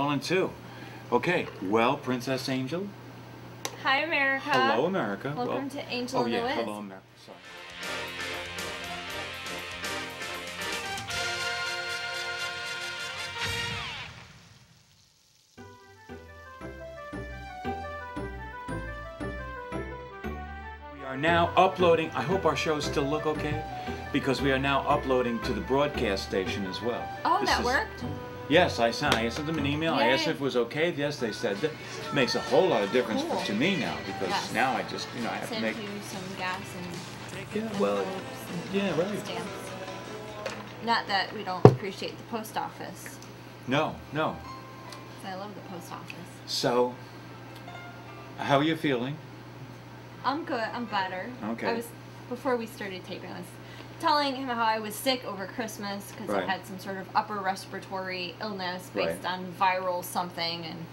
rolling too. Okay, well, Princess Angel. Hi, America. Hello, America. Welcome to Angel and the Wiz. Wiz. Hello, America. Sorry. We are now uploading. I hope our shows still look okay, because we are now uploading to the broadcast station as well. Oh, that worked? Yes, I sent them an email. Yay. I asked if it was okay. Yes, they said that. Makes a whole lot of difference to me now, because now I just, I have to make. Send you some gas and right. stamps. Not that we don't appreciate the post office. No. I love the post office. So, how are you feeling? I'm good. I'm better. Okay. Before we started taping, I was telling him how I was sick over Christmas because I had some sort of upper respiratory illness based on viral something, and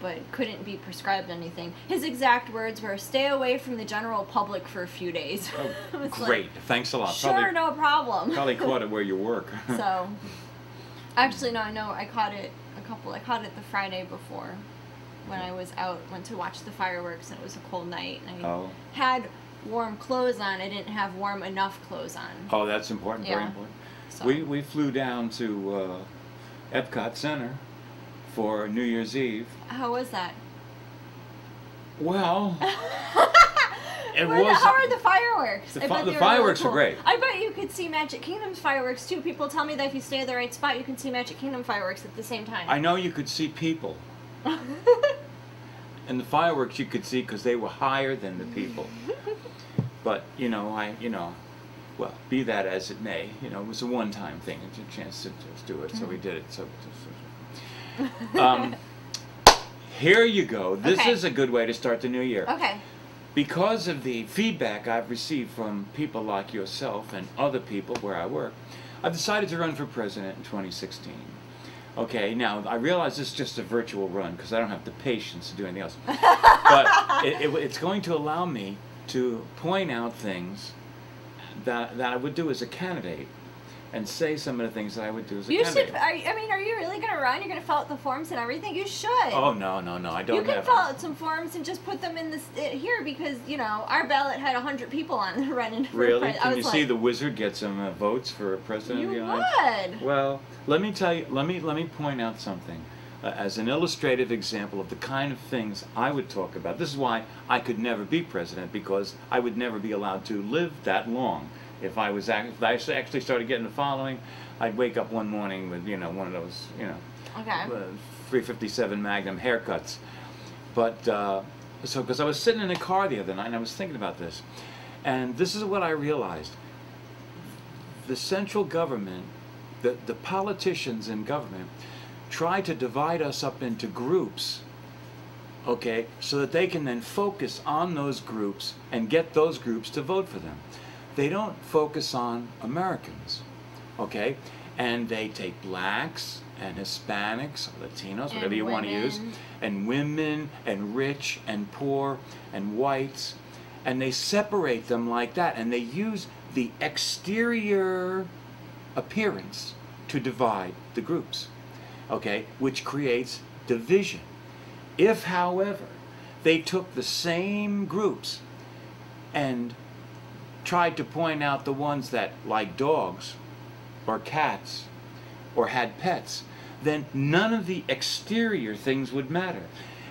but couldn't be prescribed anything. His exact words were, "Stay away from the general public for a few days." Oh, great. Like, thanks a lot. Sure, no problem. Probably caught it where you work. So, actually, no, I know I caught it I caught it the Friday before when I was out, went to watch the fireworks, and it was a cold night, and I had warm clothes on. I didn't have warm enough clothes on. Oh, that's important. Very important. So. We flew down to Epcot Center for New Year's Eve. How was that? Well, how are the fireworks? The fireworks are great. I bet you could see Magic Kingdom's fireworks too. People tell me that if you stay at the right spot, you can see Magic Kingdom fireworks at the same time. I know you could see people. And the fireworks you could see because they were higher than the people. But, well, be that as it may, it was a one-time thing. It's a chance to just do it, so we did it. Here you go. This is a good way to start the new year. Okay. Because of the feedback I've received from people like yourself and other people where I work, I've decided to run for president in 2016. Okay, now I realize this is just a virtual run because I don't have the patience to do anything else. But it's going to allow me to point out things that I would do as a candidate and say some of the things that I would do as a candidate. Are you really going to run? You're going to fill out the forms and everything? You should. Oh, no, I don't. You can fill out some forms and just put them in this here because, our ballot had 100 people on it running for Really? Can you see the wizard get some votes for president of the United States? You would. Well, let me tell you, let me point out something. As an illustrative example of the kind of things I would talk about. This is why I could never be president, because I would never be allowed to live that long. If I actually started getting the following, I'd wake up one morning with, one of those, 357 Magnum haircuts. But, because I was sitting in a car the other night and I was thinking about this. And this is what I realized. The central government, the politicians in government, try to divide us up into groups, okay, so that they can then focus on those groups and get those groups to vote for them. They don't focus on Americans, okay? And they take blacks and Hispanics, Latinos, whatever you want to use, and women and rich and poor and whites, and they separate them like that, and they use the exterior appearance to divide the groups, okay, which creates division. If, however, they took the same groups and tried to point out the ones that like dogs or cats or had pets, then none of the exterior things would matter.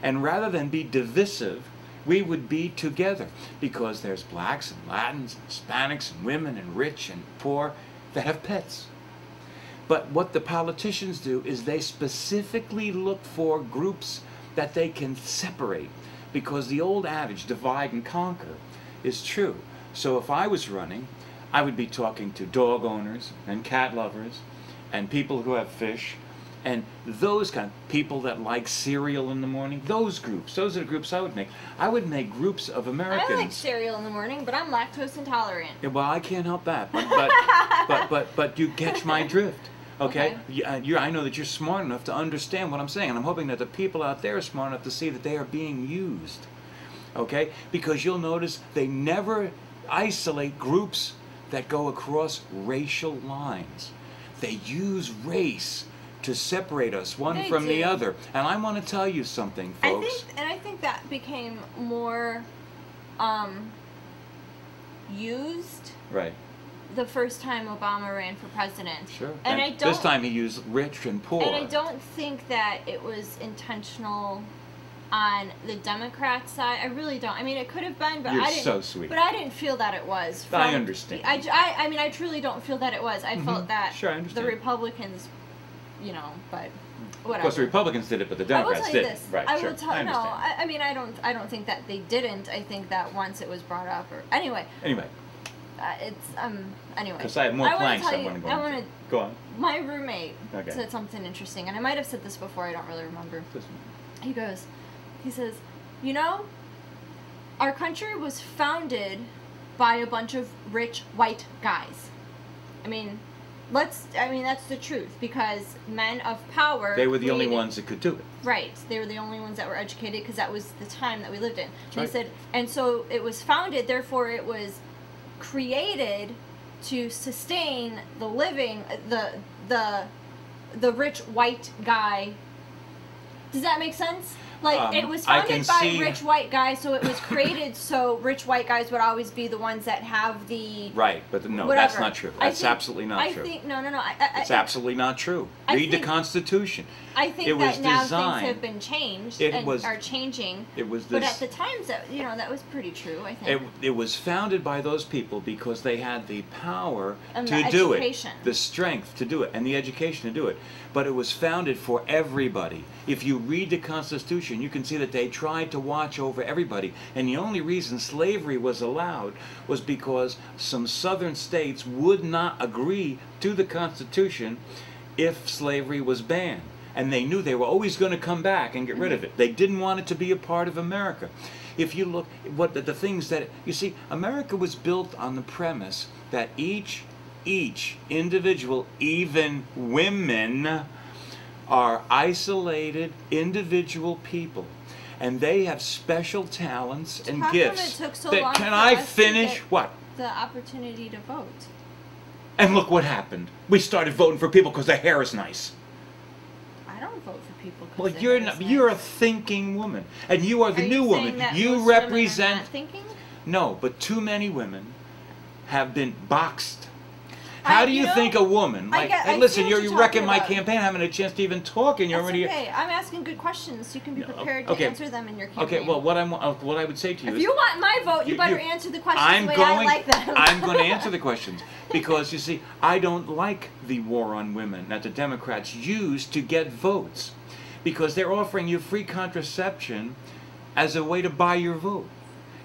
And rather than be divisive, we would be together, because there's blacks and Latins and Hispanics and women and rich and poor that have pets. But what the politicians do is they specifically look for groups that they can separate, because the old adage, divide and conquer, is true. So if I was running, I would be talking to dog owners and cat lovers and people who have fish and those kind of people that like cereal in the morning. Those groups, those are the groups I would make. I would make groups of Americans. I like cereal in the morning, but I'm lactose intolerant. Yeah, well, I can't help that, but you catch my drift. Okay? I know that you're smart enough to understand what I'm saying, and I'm hoping that the people out there are smart enough to see that they are being used. Okay? Because you'll notice they never isolate groups that go across racial lines. They use race to separate us one They from the do. other. And I want to tell you something, folks. I think that became more used. Right. The first time Obama ran for president. Sure. And I don't. This time he used rich and poor. And I don't think that it was intentional on the Democrat side. I really don't. I mean, it could have been, but You're I didn't. so sweet. But I didn't feel that it was. I understand. I mean, I truly don't feel that it was. I felt that Sure, I understand. the Republicans, you know, but whatever. Of course, the Republicans did it, but the I will Democrats tell you didn't. this. Right, I sure. will tell. I No, understand. I mean, I don't think that they didn't. I think that once it was brought up, or anyway. Anyway. It's anyway. Because I have more planks I want to go into. Go on. My roommate Okay. said something interesting, and I might have said this before. I don't really remember. He says, you know, our country was founded by a bunch of rich white guys. I mean, that's the truth, because men of power. They were the only ones that could do it. Right. They were the only ones that were educated, because that was the time that we lived in. That's They right. said, and so it was founded, therefore it was created to sustain the living, the rich white guy. Does that make sense? Like, it was founded by rich white guys, so it was created so rich white guys would always be the ones that have the... Right, but no, whatever. that's not true. That's absolutely not true. No. It's absolutely not true. Read the Constitution. I think that now things have been changed and are changing. But at the times, that was pretty true, I think. It was founded by those people because they had the power and to the do education. it, the strength to do it, and the education to do it. But it was founded for everybody. If you read the Constitution, you can see that they tried to watch over everybody. And the only reason slavery was allowed was because some southern states would not agree to the Constitution if slavery was banned. And they knew they were always going to come back and get rid of it. They didn't want it to be a part of America. If you look what the things that, you see, America was built on the premise that each individual, even women, are isolated individual people, and they have special talents and gifts. How come it took so long Can for I us finish? to get What? the opportunity to vote? And look what happened. We started voting for people because their hair is nice. I don't vote for people. Well, you're a thinking woman, and you are the new woman. That You most represent. women are not thinking? No, but too many women have been boxed. How do you think a woman, like, hey, listen, you're wrecking my campaign, having a chance to even talk, and you're already... okay. I'm asking good questions. You can be prepared to answer them in your campaign. Okay, well, what I would say to you is... If you want my vote, you better answer the questions the way I like them. I'm going to answer the questions, because, you see, I don't like the war on women that the Democrats use to get votes, because they're offering you free contraception as a way to buy your vote.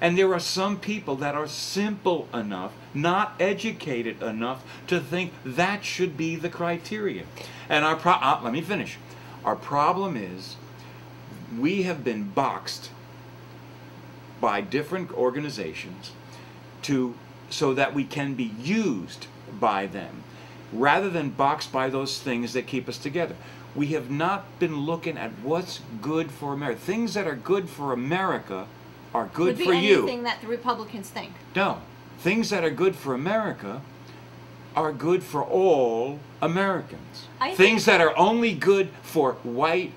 And there are some people that are simple enough, not educated enough, to think that should be the criteria. And let me finish. Our problem is we have been boxed by different organizations so that we can be used by them, rather than boxed by those things that keep us together. We have not been looking at what's good for America. Things that are good for America are good for you. Anything that the Republicans think. No. Things that are good for America are good for all Americans. Things that are only good for white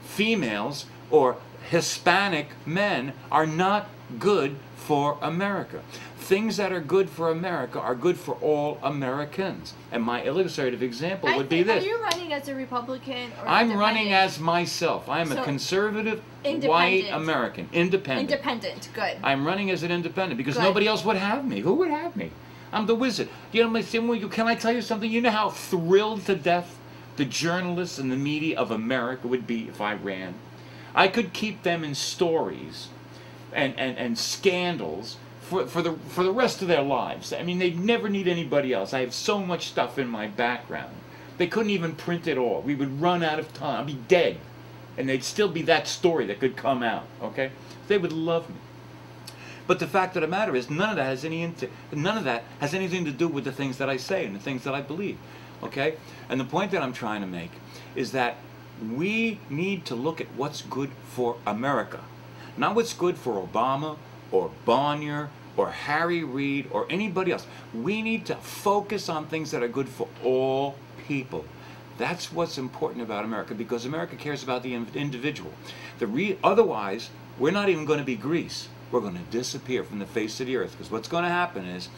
females or Hispanic men are not good for America. Things that are good for America are good for all Americans. And my illustrative example would be this. Are you running as a Republican or I'm running as myself. I'm a conservative, white American. Independent. Independent, good. I'm running as an independent because nobody else would have me. Who would have me? I'm the wizard. You know, can I tell you something? You know how thrilled to death the journalists and the media of America would be if I ran? I could keep them in stories and scandals for the rest of their lives. I mean, they'd never need anybody else. I have so much stuff in my background. They couldn't even print it all. We would run out of time. I'd be dead. And they'd still be that story that could come out, okay? They would love me. But the fact of the matter is, none of that has anything to do with the things that I say and the things that I believe, okay? And the point that I'm trying to make is that we need to look at what's good for America, not what's good for Obama or Bonnier or Harry Reid or anybody else. We need to focus on things that are good for all people. That's what's important about America, because America cares about the individual. Otherwise, we're not even going to be Greece. We're going to disappear from the face of the earth, because what's going to happen is,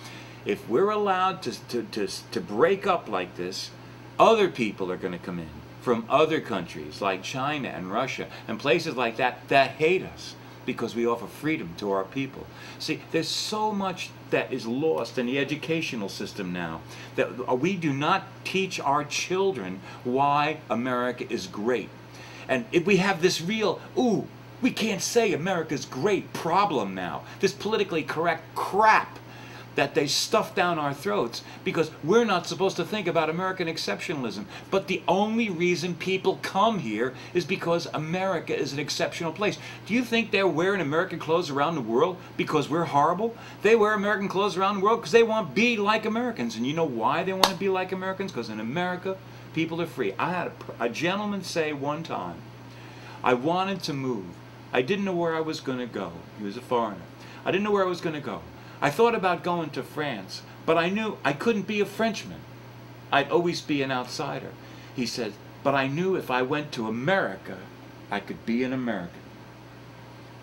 if we're allowed to break up like this, other people are going to come in from other countries like China and Russia and places like that that hate us because we offer freedom to our people. See, there's so much that is lost in the educational system now that we do not teach our children why America is great. And if we have this real, ooh, we can't say America's great problem now, this politically correct crap that they stuff down our throats, because we're not supposed to think about American exceptionalism. But the only reason people come here is because America is an exceptional place. Do you think they're wearing American clothes around the world because we're horrible? They wear American clothes around the world because they want to be like Americans. And you know why they want to be like Americans? Because in America, people are free. I had a gentleman say one time, I wanted to move. I didn't know where I was going to go. He was a foreigner. I didn't know where I was going to go. I thought about going to France, but I knew I couldn't be a Frenchman. I'd always be an outsider. He said, but I knew if I went to America, I could be an American.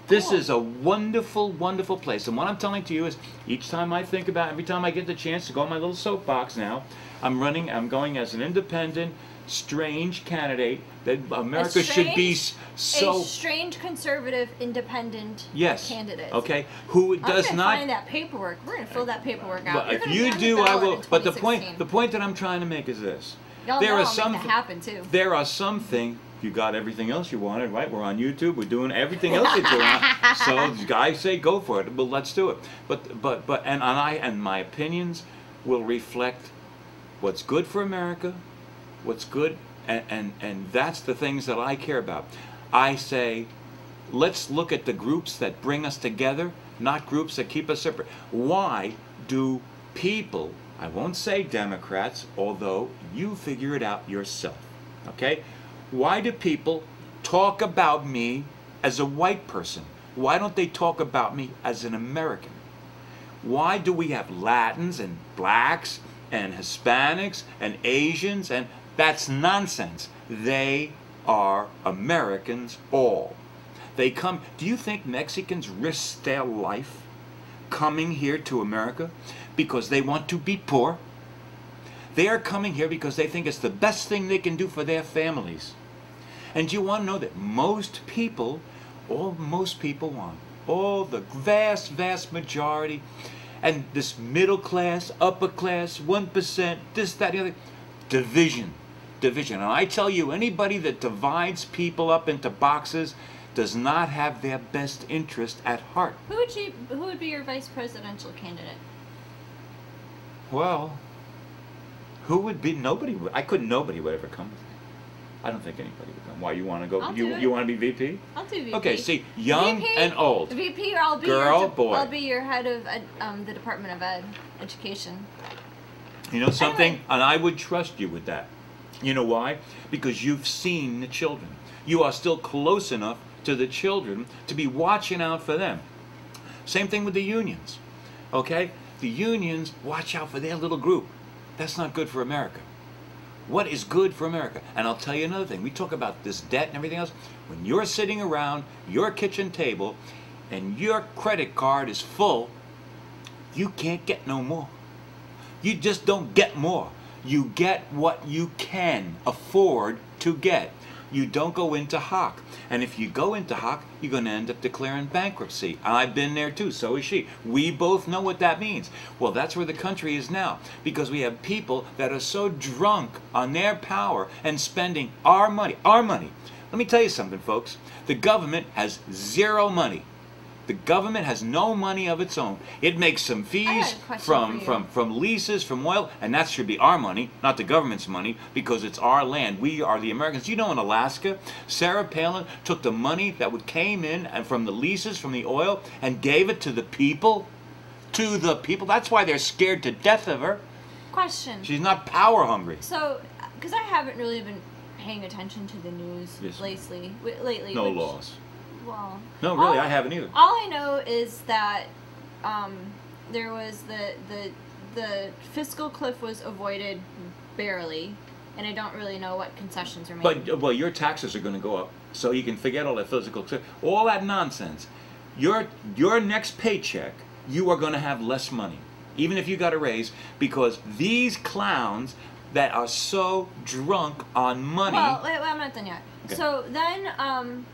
This is a wonderful, wonderful place. And what I'm telling to you is, each time I think about, every time I get the chance to go on my little soapbox now, I'm going as an independent, strange candidate that America should be so... A strange, conservative, independent candidate. Okay, who does not... find that paperwork. We're going to fill that paperwork out. Well, if you do, I will. But the point that I'm trying to make is this. There are some... happen too. There are some things... You got everything else you wanted, right? We're on YouTube. We're doing everything else that you want. So guys say go for it. Well, let's do it. And my opinions will reflect what's good for America, what's good, and that's the things that I care about. I say, let's look at the groups that bring us together, not groups that keep us separate. Why do people, I won't say Democrats, although you figure it out yourself, okay? Why do people talk about me as a white person? Why don't they talk about me as an American? Why do we have Latins and blacks and Hispanics and Asians? And that's nonsense. They are Americans all. They come. Do you think Mexicans risk their life coming here to America because they want to be poor? They are coming here because they think it's the best thing they can do for their families. And you want to know that most people want, all the vast, vast majority, and this middle class, upper class, 1%, this, that, the other, division. And I tell you, anybody that divides people up into boxes does not have their best interest at heart. Who would be your vice presidential candidate? Well, who would be? Nobody would. Nobody would ever come with me. I don't think anybody would come. Why, you want to go? You want to be VP? I'll do VP. Okay, see, young VP, and old. VP, I'll be boy. I'll be your head of the Department of Education. You know something? And I would trust you with that. You know why? Because you've seen the children. You are still close enough to the children to be watching out for them. Same thing with the unions. Okay? The unions watch out for their little group. That's not good for America. What is good for America? And I'll tell you another thing. We talk about this debt and everything else. When you're sitting around your kitchen table and your credit card is full, you can't get no more. You just don't get more. You get what you can afford to get. You don't go into hock. And if you go into hock, you're going to end up declaring bankruptcy. I've been there too, so is she. We both know what that means. Well, that's where the country is now, because we have people that are so drunk on their power and spending our money. Our money. Let me tell you something, folks. The government has zero money. The government has no money of its own. It makes some fees from leases, from oil, and that should be our money, not the government's money, because it's our land. We are the Americans. You know, in Alaska, Sarah Palin took the money that came in and from the leases, from the oil, and gave it to the people. To the people. That's why they're scared to death of her. Question. She's not power hungry. So, because I haven't really been paying attention to the news lately. No laws. Well, no, really, I haven't either. All I know is that there was the fiscal cliff was avoided barely, and I don't really know what concessions are made. But well, your taxes are going to go up, so you can forget all that all that nonsense. Your next paycheck, you are going to have less money, even if you got a raise, because these clowns that are so drunk on money. Well, wait, I'm not done yet. Okay. So then,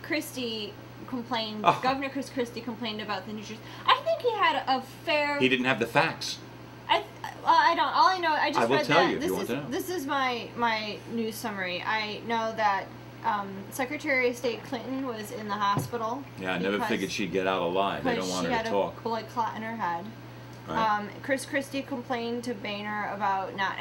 Christie complained. Oh. Governor Chris Christie complained about the New Jersey. I think he had a fair. He didn't have the facts. I don't. All I know, I just I will read tell that. You if you want to know. This is my news summary. I know that Secretary of State Clinton was in the hospital. Yeah, I never figured she'd get out alive. They don't want her to talk. She had a blood clot in her head. Right. Chris Christie complained to Boehner about not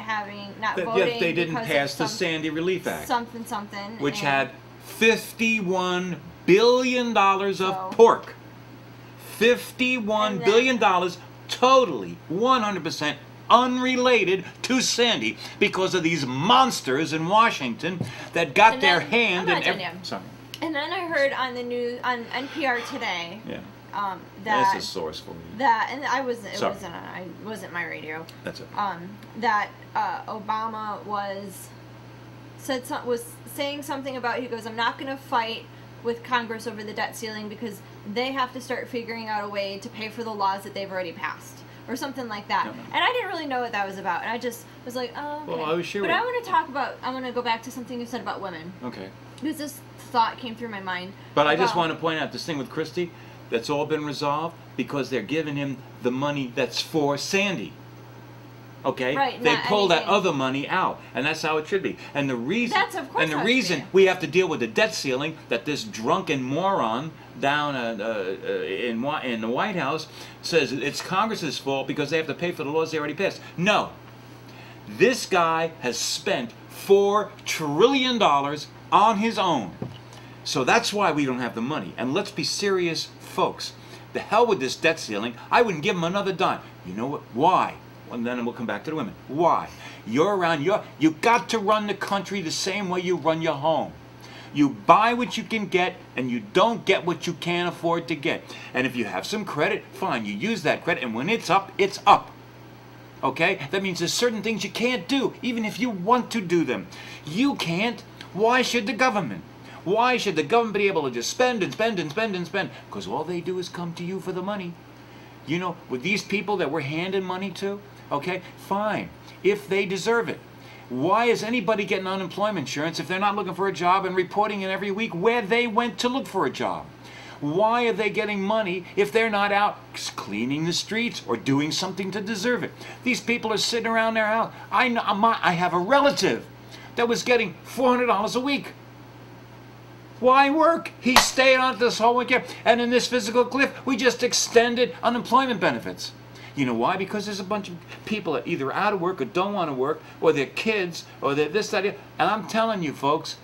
voting. They didn't pass the Sandy Relief Act. Something. Which had $51 billion of pork. $51 billion, totally, 100% unrelated to Sandy, because of these monsters in Washington that got their hand in every. Sorry. And then I heard on the news on NPR today. Yeah. That that's a source for me. That, and it wasn't my radio. That's it. That Obama was saying something about, he goes, I'm not going to fight with Congress over the debt ceiling because they have to start figuring out a way to pay for the laws that they've already passed, or something like that. And I didn't really know what that was about, and I just was like, oh, okay. Well, I was sure. But I want to go back to something you said about women. Okay. Because this thought came through my mind. But I just want to point out this thing with Christie. That's all been resolved because they're giving him the money that's for Sandy. Okay? Right, they pull that other money out, and that's how it should be. And the reason we have to deal with the debt ceiling that this drunken moron down in the White House says it's Congress's fault because they have to pay for the laws they already passed. No. This guy has spent $4 trillion on his own. So that's why we don't have the money. And let's be serious, folks. The hell with this debt ceiling. I wouldn't give them another dime. You know what? Why? And then we'll come back to the women. Why? You're around. You got to run the country the same way you run your home. You buy what you can get, and you don't get what you can't afford to get. And if you have some credit, fine. You use that credit, and when it's up, it's up. Okay? That means there's certain things you can't do, even if you want to do them. You can't. Why should the government? Why should the government be able to just spend and spend and spend and spend? Because all they do is come to you for the money. You know, with these people that we're handing money to, okay, fine, if they deserve it. Why is anybody getting unemployment insurance if they're not looking for a job and reporting in every week where they went to look for a job? Why are they getting money if they're not out cleaning the streets or doing something to deserve it? These people are sitting around their house. I have a relative that was getting $400 a week. Why work? He stayed on this whole weekend. And in this physical cliff, we just extended unemployment benefits. You know why? Because there's a bunch of people that either out of work or don't want to work, or their kids, or they're this, that, and I'm telling you, folks,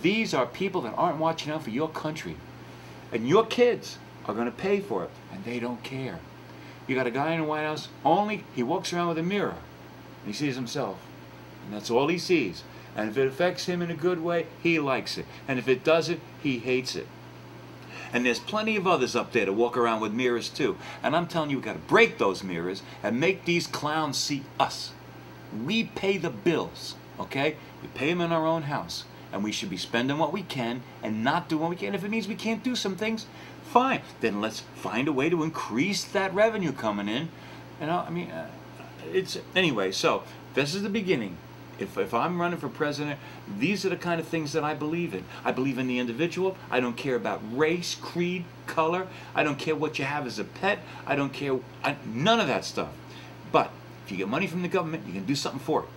these are people that aren't watching out for your country. And your kids are going to pay for it, and they don't care. You got a guy in the White House, he walks around with a mirror, and he sees himself. And that's all he sees. And if it affects him in a good way, he likes it. And if it doesn't, he hates it. And there's plenty of others up there to walk around with mirrors too. And I'm telling you, we've got to break those mirrors and make these clowns see us. We pay the bills, okay? We pay them in our own house. And we should be spending what we can and not doing what we can. If it means we can't do some things, fine. Then let's find a way to increase that revenue coming in. You know, I mean, anyway, so this is the beginning. If I'm running for president, these are the kind of things that I believe in. I believe in the individual. I don't care about race, creed, color. I don't care what you have as a pet. I don't care, none of that stuff. But if you get money from the government, you can do something for it.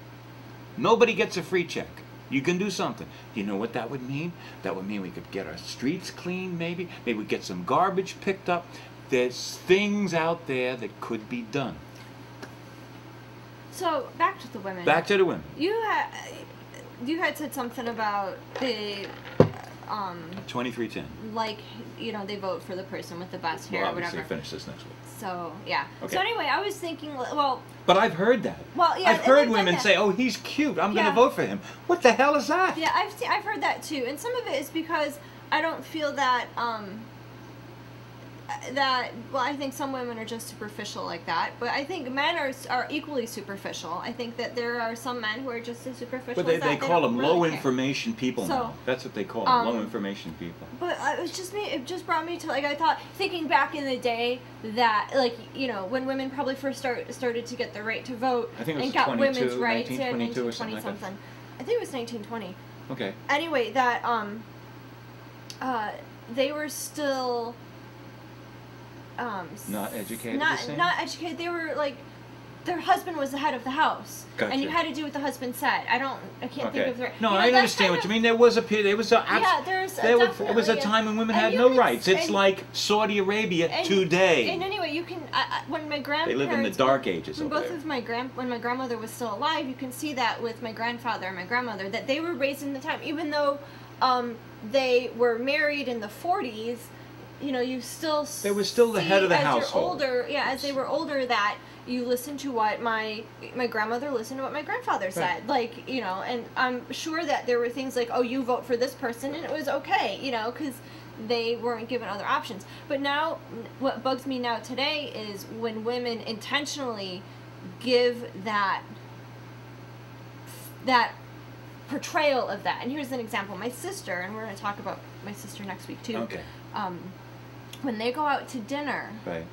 Nobody gets a free check. You can do something. You know what that would mean? That would mean we could get our streets clean, maybe. Maybe we get some garbage picked up. There's things out there that could be done. So, back to the women. Back to the women. You had said something about the 2310. Like, you know, they vote for the person with the best hair or whatever. Obviously finish this next week. So, yeah. Okay. So anyway, I was thinking, well... But I've heard that. Well, yeah. I've heard women say, oh, he's cute, I'm going to vote for him. What the hell is that? Yeah, I've heard that too. And some of it is because I don't feel that, well, I think some women are just superficial like that, but I think men are equally superficial. I think that there are some men who are just as superficial. But as that. they call them really low care. information people now. That's what they call them, low information people. But it was just me. It just brought me to, like, I thought, thinking back in the day that, like, you know, when women probably first started to get the right to vote, I think it was and got 22, women's rights, 1922 or something like that. something. I think it was 1920. Okay. Anyway, that they were still not educated. Not educated. They were like, their husband was the head of the house, gotcha. and you had to do what the husband said. I can't think of the right. No, you know, I understand what you mean. There was a it was a time when women had no rights. It's like Saudi Arabia today. And anyway, you can when my grandparents, they live in the dark ages. When when my grandmother was still alive, you can see that with my grandfather and my grandmother, that they were raised in the time, even though they were married in the 40s. You know, you still they were still the head of the household. As they were older, that you listen to what my grandmother listened to what my grandfather said. Right. Like, you know, and I'm sure that there were things like, oh, you vote for this person, and it was okay, you know, because they weren't given other options. But now, what bugs me now today is when women intentionally give that portrayal of that. And here's an example. My sister, and we're going to talk about my sister next week too. Okay. When they go out to dinner, right,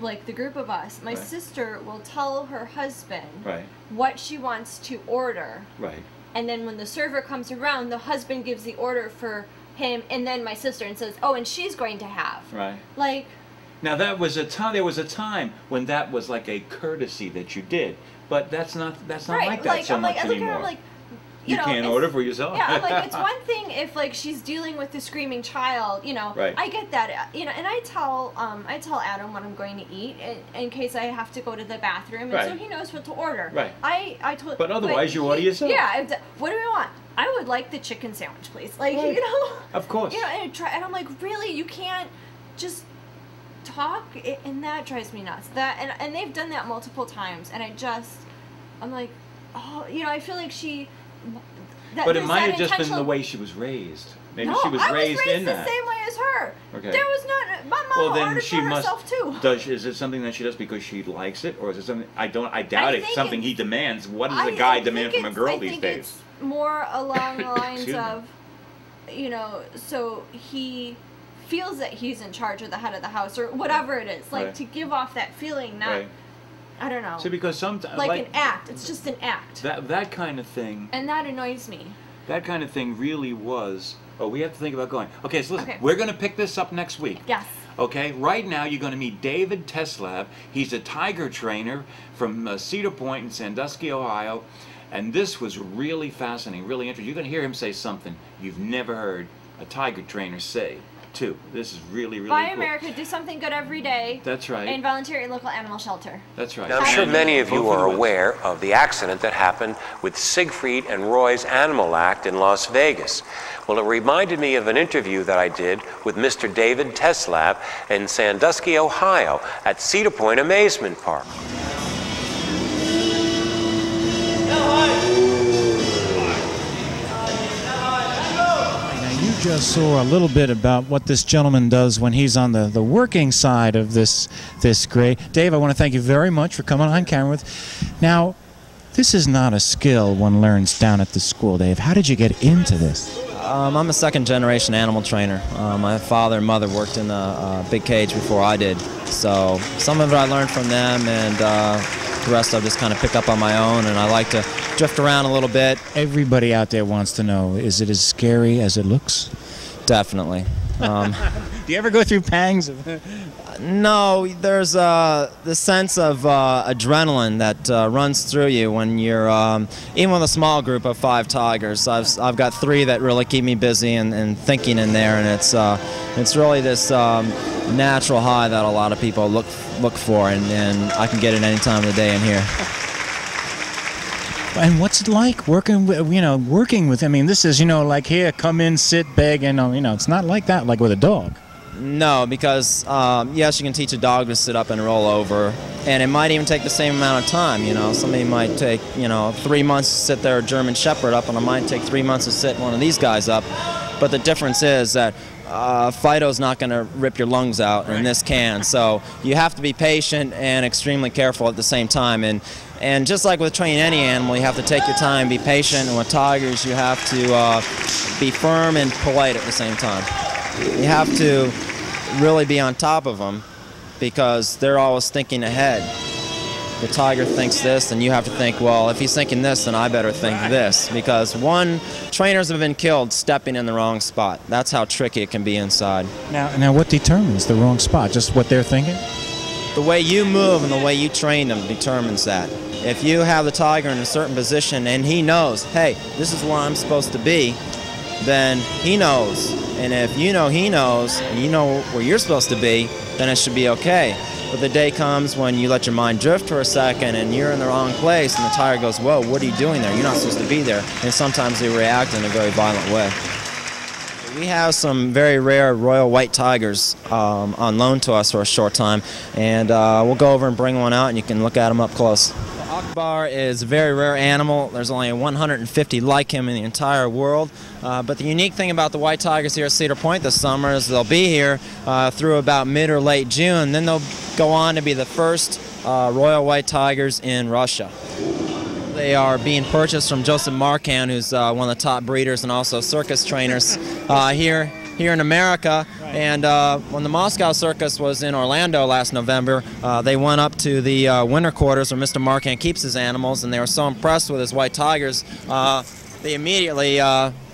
like the group of us, my sister will tell her husband what she wants to order. Right. And then when the server comes around, the husband gives the order for him, and then my sister, and says, oh, and she's going to have. Right. Like. Now there was a time when that was like a courtesy that you did, but that's not like that so much anymore. I'm like, you can't order for yourself. Yeah, I'm like, it's one thing if, like, she's dealing with a screaming child, you know. Right. I get that, you know, and I tell Adam what I'm going to eat in case I have to go to the bathroom, and so he knows what to order. Right. I told. But otherwise, you order yourself. Yeah. What do we want? I would like the chicken sandwich, please. Like, you know. Of course. You know, and I'm like, really, you can't just talk, and that drives me nuts. And they've done that multiple times, and I'm like, oh, you know, I feel like she. But it might have just been the way she was raised. Maybe she was raised in that. I was raised the same way as her. Okay. There was not. My mom ordered for herself too. Is it something that she does because she likes it, or is it something? I doubt it's something he demands. What does a guy demand from a girl these days? It's more along the lines of, you know, so he feels that he's in charge or the head of the house or whatever it is, like to give off that feeling, not. Right. I don't know. So because sometimes like an act, it's just an act. That kind of thing. And that annoys me. That kind of thing really was. Oh, we have to think about going. Okay, so listen, we're going to pick this up next week. Yes. Okay, right now you're going to meet David Teslab. He's a tiger trainer from Cedar Point in Sandusky, Ohio. And this was really fascinating, really interesting. You're going to hear him say something you've never heard a tiger trainer say, too. This is really, really Buy cool. America, do something good every day. That's right. And volunteer at your local animal shelter. That's right. Now, I'm sure many of you are aware of the accident that happened with Siegfried and Roy's Animal Act in Las Vegas. Well, it reminded me of an interview that I did with Mr. David Teslab in Sandusky, Ohio, at Cedar Point Amazement Park. Just saw a little bit about what this gentleman does when he's on the working side of this grade. Dave, I want to thank you very much for coming on camera with. Now, this is not a skill one learns down at the school, Dave. How did you get into this? I'm a second-generation animal trainer. My father and mother worked in a big cage before I did, so some of it I learned from them, and the rest I'll just kind of pick up on my own, and I like to drift around a little bit. Everybody out there wants to know, is it as scary as it looks? Definitely. Do you ever go through pangs? No, there's the sense of adrenaline that runs through you when you're, even with a small group of 5 tigers. I've got 3 that really keep me busy and thinking in there, and it's really this natural high that a lot of people look for, and I can get it any time of the day in here. And what's it like working with, I mean, this is, like here, come in, sit, beg, and, it's not like that, like with a dog. No, because, yes, you can teach a dog to sit up and roll over, and it might even take the same amount of time, Somebody might take, 3 months to sit their German Shepherd up, and it might take 3 months to sit one of these guys up. But the difference is that Fido's not going to rip your lungs out, and this can. So you have to be patient and extremely careful at the same time. And just like with training any animal, you have to take your time, be patient. And with tigers, you have to be firm and polite at the same time. You have to really be on top of them because they're always thinking ahead. The tiger thinks this, and you have to think, well, if he's thinking this, then I better think this. Because trainers have been killed stepping in the wrong spot. That's how tricky it can be inside. Now what determines the wrong spot? Just what they're thinking? The way you move and the way you train them determines that. If you have the tiger in a certain position and he knows, hey, this is where I'm supposed to be, then he knows. And if you know he knows and you know where you're supposed to be, then it should be okay. But the day comes when you let your mind drift for a second and you're in the wrong place and the tiger goes, whoa, what are you doing there? You're not supposed to be there. And sometimes they react in a very violent way. We have some very rare royal white tigers on loan to us for a short time, and we'll go over and bring one out and you can look at them up close. Akbar is a very rare animal. There's only 150 like him in the entire world. But the unique thing about the white tigers here at Cedar Point this summer is they'll be here through about mid or late June. Then they'll go on to be the first royal white tigers in Russia. They are being purchased from Joseph Marcan, who's one of the top breeders and also circus trainers here in America. And when the Moscow Circus was in Orlando last November, they went up to the winter quarters where Mr. Marcan keeps his animals, and they were so impressed with his white tigers, they immediately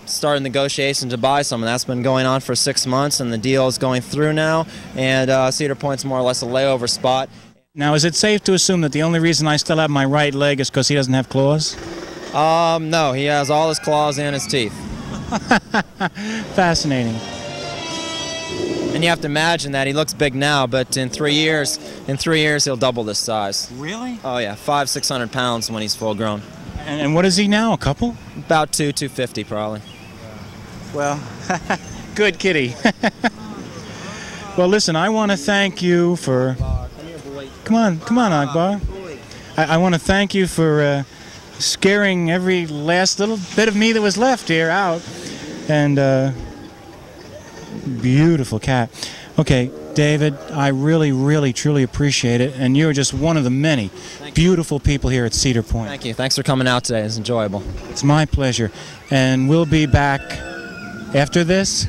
started negotiations to buy some, and that's been going on for 6 months, and the deal is going through now, and Cedar Point's more or less a layover spot. Now, is it safe to assume that the only reason I still have my right leg is because he doesn't have claws? No, he has all his claws and his teeth. Fascinating. And you have to imagine that he looks big now, but in 3 years, he'll double this size. Really? Oh yeah, 500–600 pounds when he's full grown. And what is he now? A couple? About 250 probably. Well, good kitty. Well, listen, I want to thank you for. Come on, Akbar. I want to thank you for scaring every last little bit of me that was left here out. And beautiful cat. Okay, David, I really, really, truly appreciate it. And you're just one of the many beautiful people here at Cedar Point. Thank you. Thanks for coming out today. It's enjoyable. It's my pleasure. And we'll be back after this.